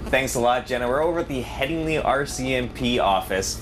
Thanks a lot, Jenna. We're over at the Headingley RCMP office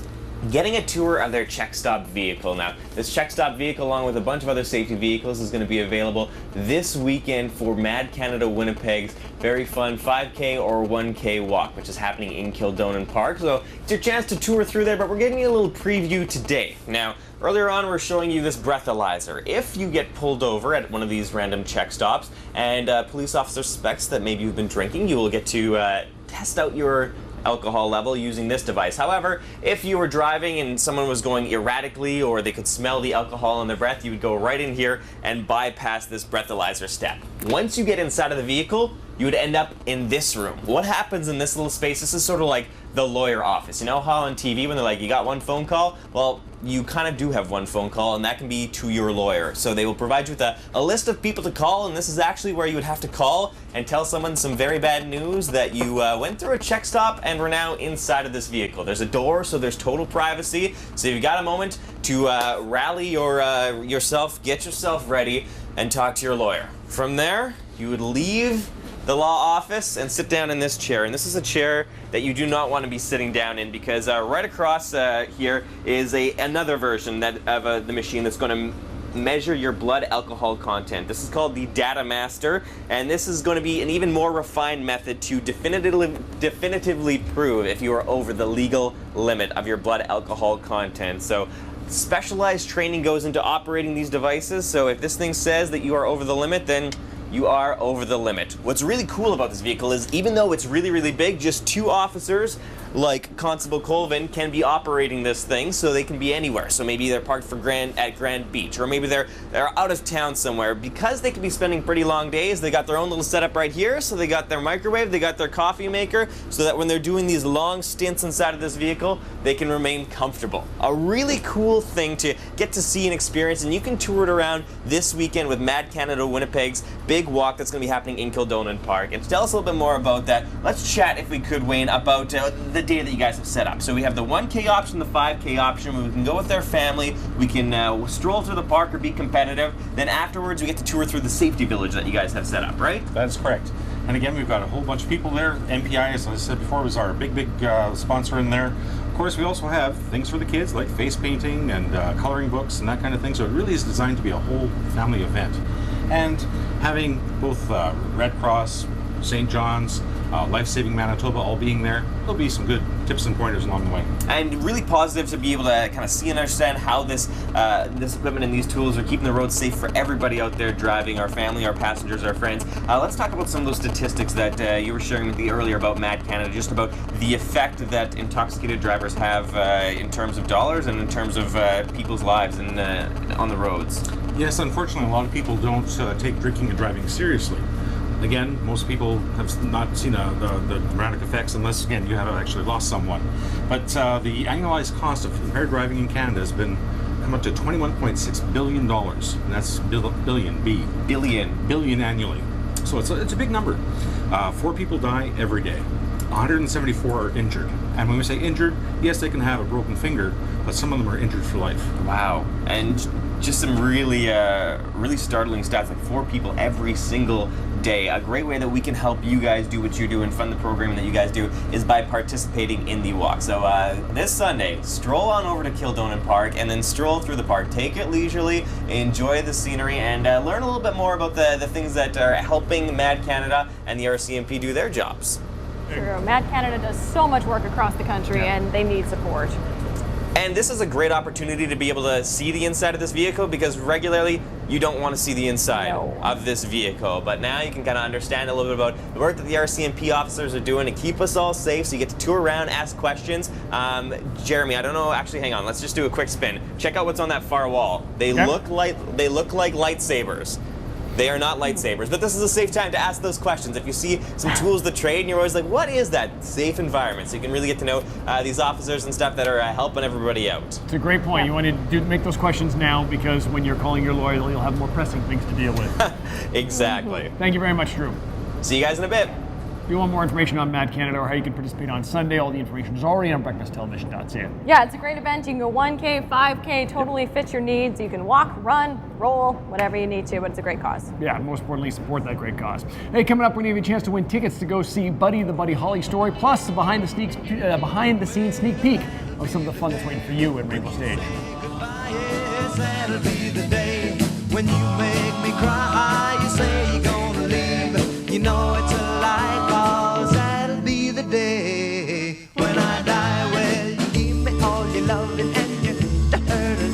getting a tour of their check stop vehicle. Now, this check stop vehicle, along with a bunch of other safety vehicles, is going to be available this weekend for MADD Canada Winnipeg's very fun 5K or 1K walk, which is happening in Kildonan Park. So it's your chance to tour through there, but we're giving you a little preview today. Now, earlier on, we're showing you this breathalyzer. If you get pulled over at one of these random check stops and a police officer suspects that maybe you've been drinking, you will get to test out your alcohol level using this device. However, if you were driving and someone was going erratically or they could smell the alcohol in their breath, you would go right in here and bypass this breathalyzer step. Once you get inside of the vehicle, you would end up in this room. What happens in this little space, this is sort of like the lawyer office. You know how on TV when they're like, you got one phone call? Well, you kind of do have one phone call, and that can be to your lawyer. So they will provide you with a list of people to call, and this is actually where you would have to call and tell someone some very bad news that you went through a check stop and we're now inside of this vehicle. There's a door, so there's total privacy. So if you've got a moment to rally yourself, get yourself ready, and talk to your lawyer. From there, you would leave the law office and sit down in this chair. And this is a chair that you do not want to be sitting down in because right across here is another version of the machine that's going to measure your blood alcohol content. This is called the Data Master, and this is going to be an even more refined method to definitively prove if you are over the legal limit of your blood alcohol content. So specialized training goes into operating these devices, so if this thing says that you are over the limit, then you are over the limit. What's really cool about this vehicle is even though it's really, really big, just 2 officers like Constable Colvin can be operating this thing, so they can be anywhere. So maybe they're parked at Grand Beach, or maybe they're out of town somewhere. Because they could be spending pretty long days, they got their own little setup right here. So they got their microwave, they got their coffee maker, so that when they're doing these long stints inside of this vehicle, they can remain comfortable. A really cool thing to get to see and experience, and you can tour it around this weekend with MADD Canada Winnipeg's big walk that's going to be happening in Kildonan Park. And to tell us a little bit more about that, let's chat, if we could, Wayne, about the day that you guys have set up. So we have the 1K option, the 5K option, where we can go with their family, we can stroll through the park or be competitive. Then afterwards, we get to tour through the safety village that you guys have set up, right? That's correct. And again, we've got a whole bunch of people there. MPI, as I said before, was our big sponsor in there. Of course, we also have things for the kids like face painting and coloring books and that kind of thing. So it really is designed to be a whole family event. And having both Red Cross, St. John's, Life Saving Manitoba all being there, there'll be some good tips and pointers along the way. And really positive to be able to kind of see and understand how this equipment and these tools are keeping the roads safe for everybody out there driving, our family, our passengers, our friends. Let's talk about some of those statistics that you were sharing with me earlier about MADD Canada, just about the effect that intoxicated drivers have in terms of dollars and in terms of people's lives and on the roads. Yes, unfortunately, a lot of people don't take drinking and driving seriously. Again, most people have not seen the dramatic effects unless, again, you have actually lost someone. But the annualized cost of impaired driving in Canada has been come up to $21.6 billion, and that's billion, B. Billion annually. So it's a big number. 4 people die every day. 174 are injured. And when we say injured, yes, they can have a broken finger, but some of them are injured for life. Wow. And just some really startling stats, like 4 people every single day. A great way that we can help you guys do what you do and fund the programming that you guys do is by participating in the walk. So this Sunday, stroll on over to Kildonan Park and then stroll through the park. Take it leisurely, enjoy the scenery, and learn a little bit more about the things that are helping MADD Canada and the RCMP do their jobs. True. MADD Canada does so much work across the country, and they need support. And this is a great opportunity to be able to see the inside of this vehicle, because regularly you don't want to see the inside of this vehicle. But now you can kind of understand a little bit about the work that the RCMP officers are doing to keep us all safe, so you get to tour around, ask questions. Jeremy, I don't know, actually hang on, let's just do a quick spin. Check out what's on that far wall. They look like lightsabers. They are not lightsabers, but this is a safe time to ask those questions. If you see some tools of the trade and you're always like, what is that? Safe environment. So you can really get to know these officers and stuff that are helping everybody out. It's a great point. You want to make those questions now, because when you're calling your lawyer, you'll have more pressing things to deal with. Exactly. Thank you very much, Drew. See you guys in a bit. If you want more information on MADD Canada or how you can participate on Sunday, all the information is already on breakfasttelevision.ca. Yeah, it's a great event. You can go 1K, 5K, totally fits your needs. You can walk, run, roll, whatever you need to, but it's a great cause. Yeah, most importantly, support that great cause. Hey, coming up, we're going to give you a chance to win tickets to go see Buddy the Buddy Holly story, plus a behind-the-scenes sneak peek of some of the fun that's waiting for you at Rainbow Stage. Goodbye, yes, that'll be the day when you make me cry.